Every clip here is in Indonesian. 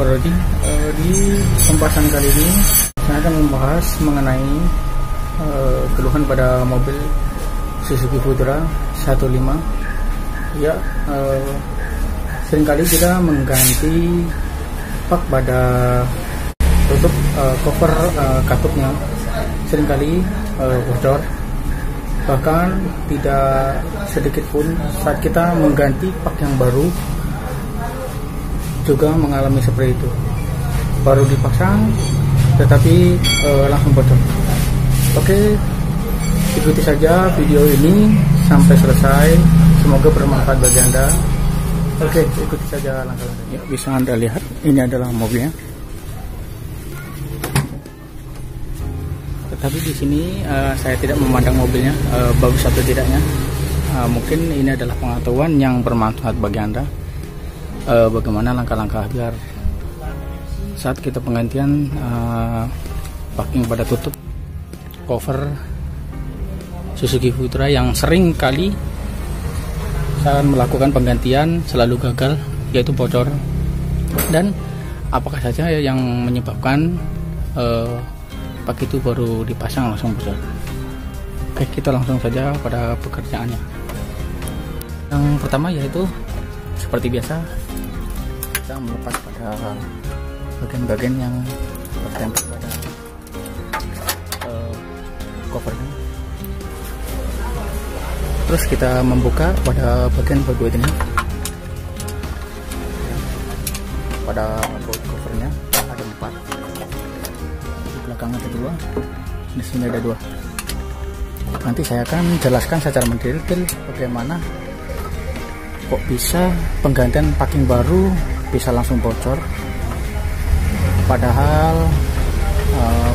Bismillahirrahmanirrahim. Di pembahasan kali ini saya akan membahas mengenai keluhan pada mobil Suzuki Futura 15. Ya, seringkali kita mengganti pak pada tutup cover katupnya, seringkali bocor. Bahkan tidak sedikit pun saat kita mengganti pak yang baru juga mengalami seperti itu, baru dipasang tetapi langsung bocor. Oke, ikuti saja video ini sampai selesai, semoga bermanfaat bagi Anda. Oke, ikuti saja langkah-langkahnya. Ya, bisa Anda lihat ini adalah mobilnya, tetapi di sini saya tidak memandang mobilnya bagus atau tidaknya. Mungkin ini adalah pengetahuan yang bermanfaat bagi Anda, bagaimana langkah-langkah biar saat kita penggantian packing pada tutup cover Suzuki Futura yang sering kali saya melakukan penggantian selalu gagal, yaitu bocor. Dan apakah saja yang menyebabkan pak itu baru dipasang langsung bocor. Oke, kita langsung saja pada pekerjaannya. Yang pertama yaitu seperti biasa, kita melepas pada bagian-bagian yang tertempel pada covernya. Terus kita membuka pada bagian baut ini, pada baut covernya ada 4, di belakang ada 2, di sini ada 2. Nanti saya akan jelaskan secara mendetail bagaimana kok bisa penggantian packing baru bisa langsung bocor, padahal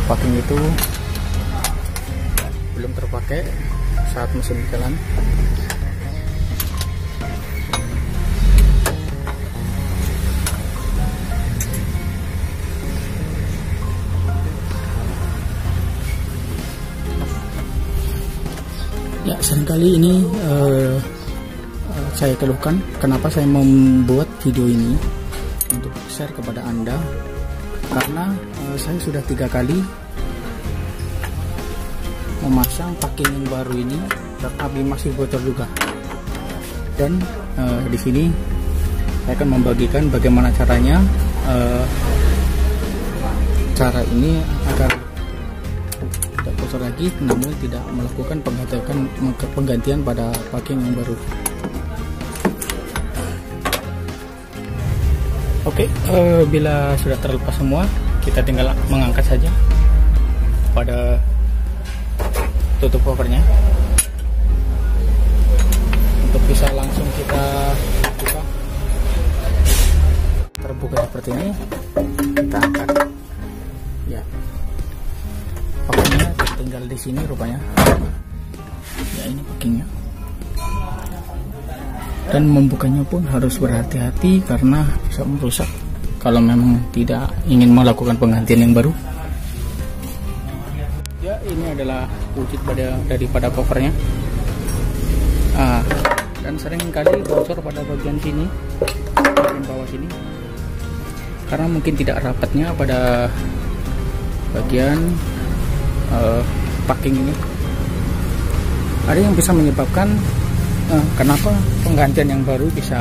packing itu belum terpakai saat mesin jalan. Ya, seringkali ini saya keluhkan kenapa saya membuat video ini untuk share kepada Anda, karena saya sudah 3 kali memasang packing yang baru ini tetapi masih bocor juga. Dan di sini saya akan membagikan bagaimana caranya, cara ini agar tidak bocor lagi, namun tidak melakukan penggantian pada packing yang baru. Oke, bila sudah terlepas semua, kita tinggal mengangkat saja pada tutup covernya untuk bisa langsung kita buka. Terbuka seperti ini, kita angkat. Ya, packingnya tinggal di sini rupanya. Ya, ini packingnya. Dan membukanya pun harus berhati-hati karena bisa merusak kalau memang tidak ingin melakukan penggantian yang baru. Ya, ini adalah wujud daripada covernya. Dan sering kali bocor pada bagian sini, bagian bawah sini, karena mungkin tidak rapatnya pada bagian packing ini. Ada yang bisa menyebabkan kenapa penggantian yang baru bisa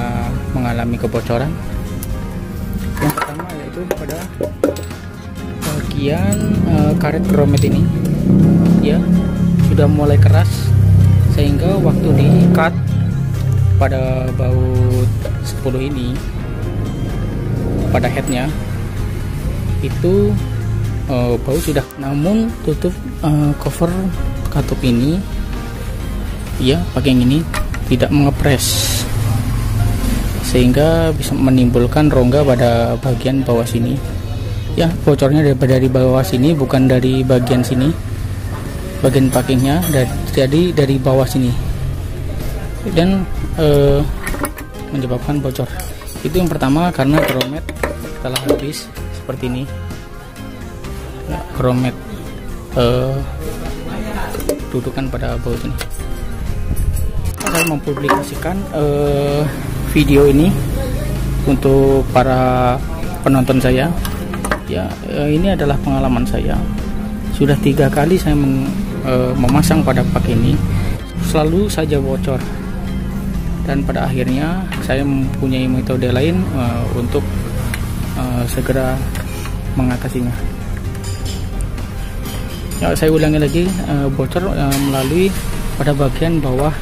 mengalami kebocoran. Yang pertama yaitu pada bagian karet kromet ini, ya sudah mulai keras sehingga waktu diikat pada baut 10 ini, pada headnya itu baut sudah, namun tutup cover katup ini, ya packing ini tidak mengepres sehingga bisa menimbulkan rongga pada bagian bawah sini. Ya, bocornya dari bawah sini, bukan dari bagian sini, bagian packingnya, jadi dari bawah sini, dan menyebabkan bocor. Itu yang pertama, karena kromet telah habis seperti ini. Nah, kromet dudukan pada baut ini. Saya mempublikasikan video ini untuk para penonton saya, ya ini adalah pengalaman saya. Sudah 3 kali saya memasang pada pak ini, selalu saja bocor. Dan pada akhirnya saya mempunyai metode lain untuk segera mengatasinya. Ya, saya ulangi lagi, bocor melalui pada bagian bawah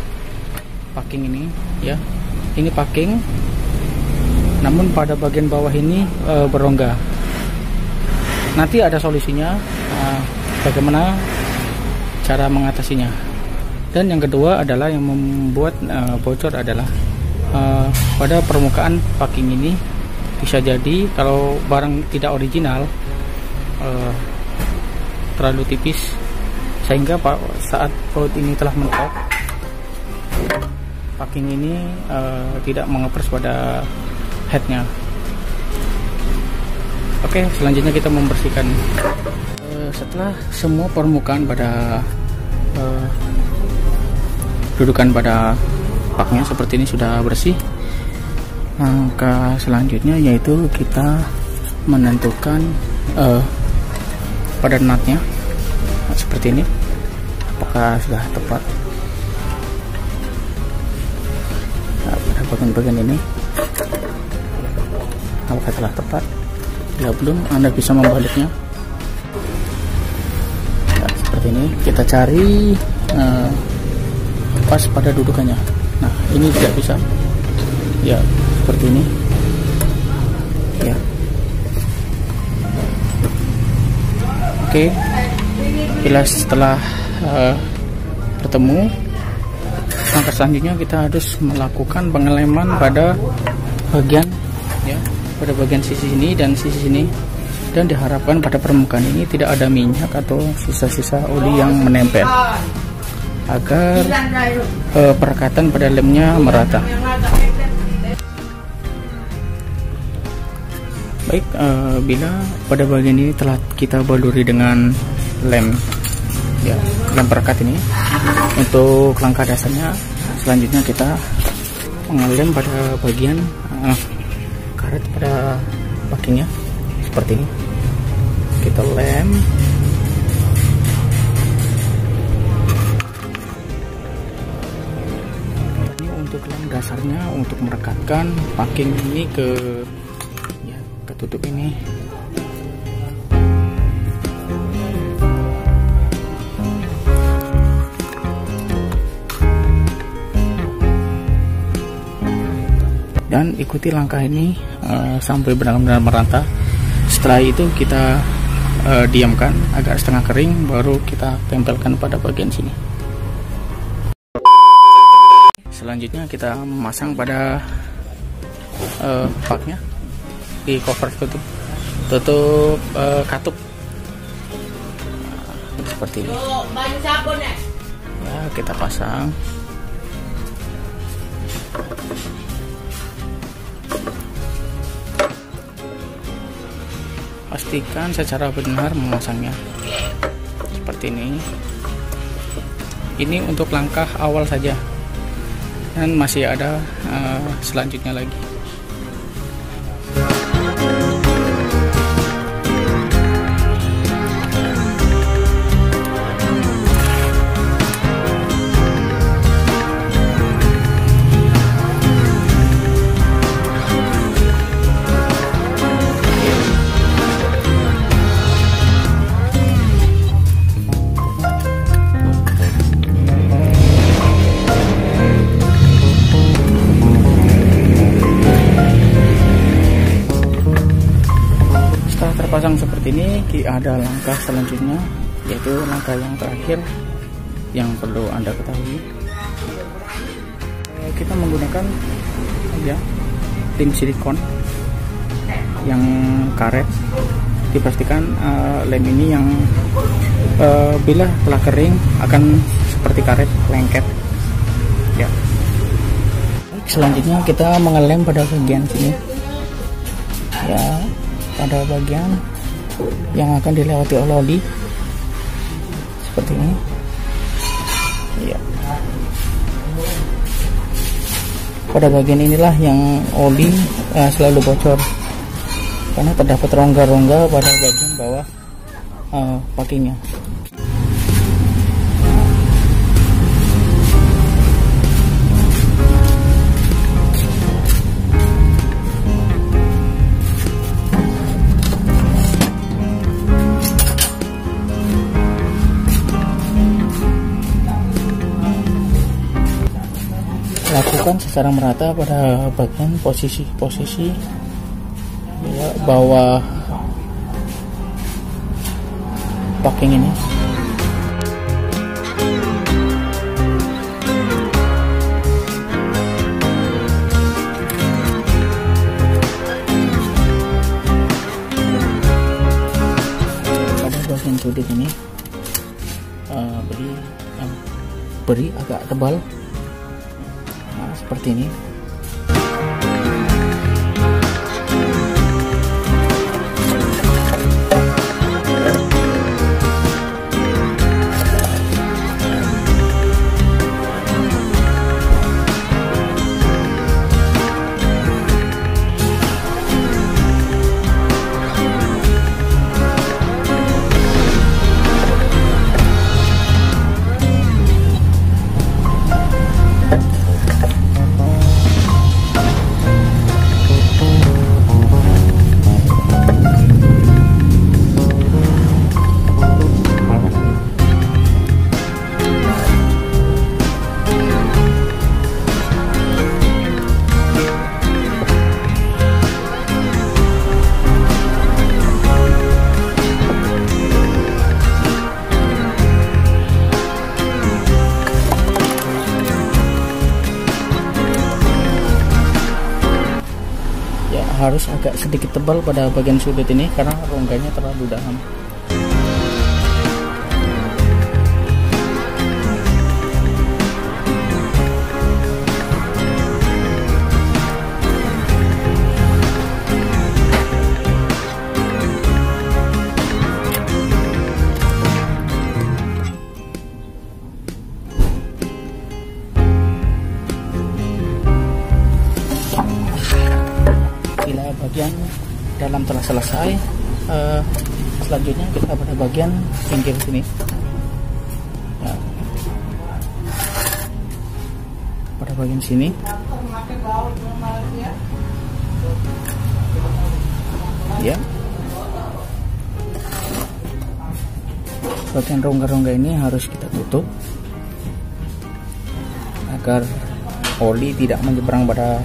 packing ini, ya. Ini packing, namun pada bagian bawah ini berongga. Nanti ada solusinya, bagaimana cara mengatasinya. Dan yang kedua adalah yang membuat bocor adalah pada permukaan packing ini bisa jadi kalau barang tidak original terlalu tipis sehingga saat baut ini telah mentok, packing ini tidak mengepres pada headnya. Oke, selanjutnya kita membersihkan. Setelah semua permukaan pada dudukan pada paknya seperti ini sudah bersih, langkah selanjutnya yaitu kita menentukan pada nutnya seperti ini, apakah sudah tepat. Nah, pada bagian-bagian ini apakah telah tepat. Bila belum, Anda bisa membaliknya. Nah, seperti ini kita cari pas pada dudukannya. Nah, ini tidak bisa, ya seperti ini, ya. Oke, bila setelah bertemu, langkah selanjutnya kita harus melakukan pengeleman pada bagian, ya, pada bagian sisi sini dan sisi sini, dan diharapkan pada permukaan ini tidak ada minyak atau sisa-sisa oli yang menempel agar perekatan pada lemnya merata. Baik, bila pada bagian ini telah kita baluri dengan lem, ya, lem perekat ini, untuk langkah dasarnya selanjutnya kita mengelem pada bagian karet pada packingnya seperti ini. Kita lem. Ini untuk lem dasarnya untuk merekatkan packing ini ke tutup ini. Dan ikuti langkah ini sampai benar-benar merata. Setelah itu kita diamkan agak setengah kering, baru kita tempelkan pada bagian sini. Selanjutnya kita memasang pada paknya di cover tutup katup seperti ini. Ya, kita pasang. Pastikan secara benar memasangnya seperti ini. Ini untuk langkah awal saja, dan masih ada selanjutnya lagi. Terpasang seperti ini, ada langkah selanjutnya, yaitu langkah yang terakhir yang perlu Anda ketahui. Kita menggunakan, ya, tim silikon yang karet. Dipastikan lem ini yang bila telah kering akan seperti karet lengket, ya. Selanjutnya kita mengelem pada bagian sini, ya, pada bagian yang akan dilewati oleh oli seperti ini, ya. Pada bagian inilah yang oli selalu bocor. karena terdapat rongga-rongga pada bagian bawah pakinya. Lakukan secara merata pada bagian posisi ya, bawah packing ini. Pada bagian sudut ini beri agak tebal. Seperti ini. Harus agak sedikit tebal pada bagian sudut ini karena rongganya terlalu dalam. Bagian dalam telah selesai, selanjutnya kita pada bagian pinggir sini ya. Pada bagian sini ya, bagian rongga-rongga ini harus kita tutup agar oli tidak menyeberang pada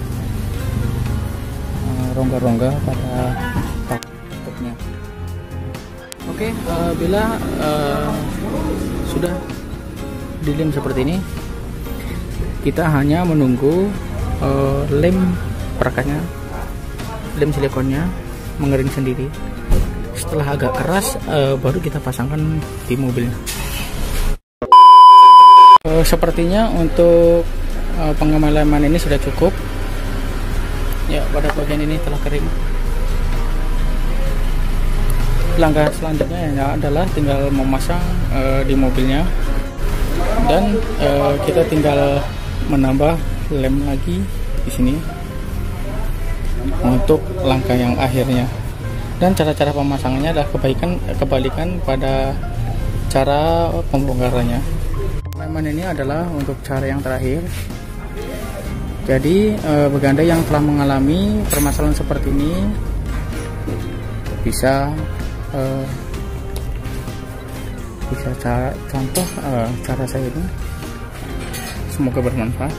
rongga-rongga pada tutupnya. Oke, bila sudah dilem seperti ini, kita hanya menunggu lem perakatnya, lem silikonnya mengering sendiri. Setelah agak keras, baru kita pasangkan di mobilnya. Sepertinya untuk pengeleman ini sudah cukup. Ya, pada bagian ini telah kering. Langkah selanjutnya adalah tinggal memasang di mobilnya, dan kita tinggal menambah lem lagi di sini untuk langkah yang akhirnya. Dan cara-cara pemasangannya adalah kebalikan pada cara pembongkarannya. Leman ini adalah untuk cara yang terakhir. Jadi bagi Anda yang telah mengalami permasalahan seperti ini bisa contoh cara saya ini, semoga bermanfaat.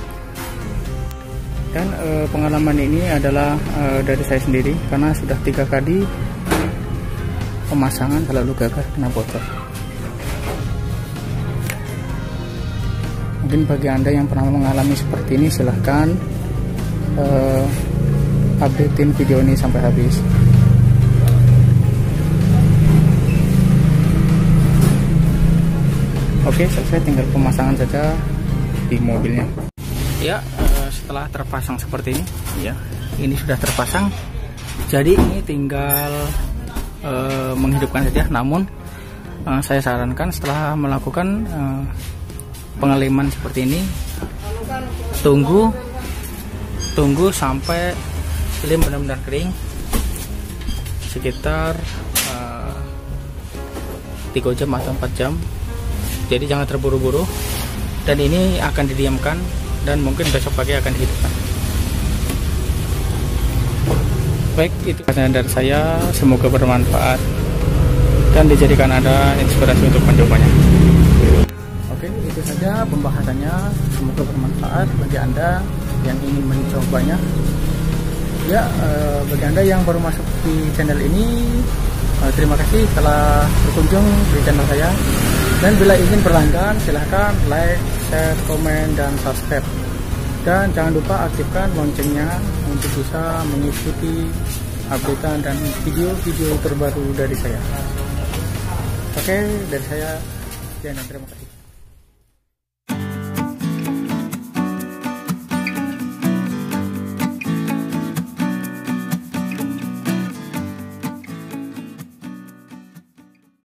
Dan pengalaman ini adalah dari saya sendiri karena sudah 3 kali pemasangan selalu gagal kena bocor. Mungkin bagi Anda yang pernah mengalami seperti ini, silahkan updatein video ini sampai habis. Oke, selesai, tinggal pemasangan saja di mobilnya. Ya, setelah terpasang seperti ini, ya, ini sudah terpasang. Jadi ini tinggal menghidupkan saja. Namun saya sarankan setelah melakukan pengeleman seperti ini, tunggu sampai lem benar-benar kering. sekitar 3 jam atau 4 jam. Jadi jangan terburu-buru, dan ini akan didiamkan dan mungkin besok pagi akan dihidupkan. Baik, itu dari saya, semoga bermanfaat dan dijadikan Anda inspirasi untuk mencobanya. Oke, itu saja pembahasannya, semoga bermanfaat bagi Anda yang ingin mencobanya. Ya, bagi Anda yang baru masuk di channel ini, terima kasih telah berkunjung di channel saya. Dan bila ingin berlangganan, silahkan like, share, komen, dan subscribe. Dan jangan lupa aktifkan loncengnya untuk bisa mengikuti updatean dan video-video terbaru dari saya. Oke, dari saya, sekian dan terima kasih.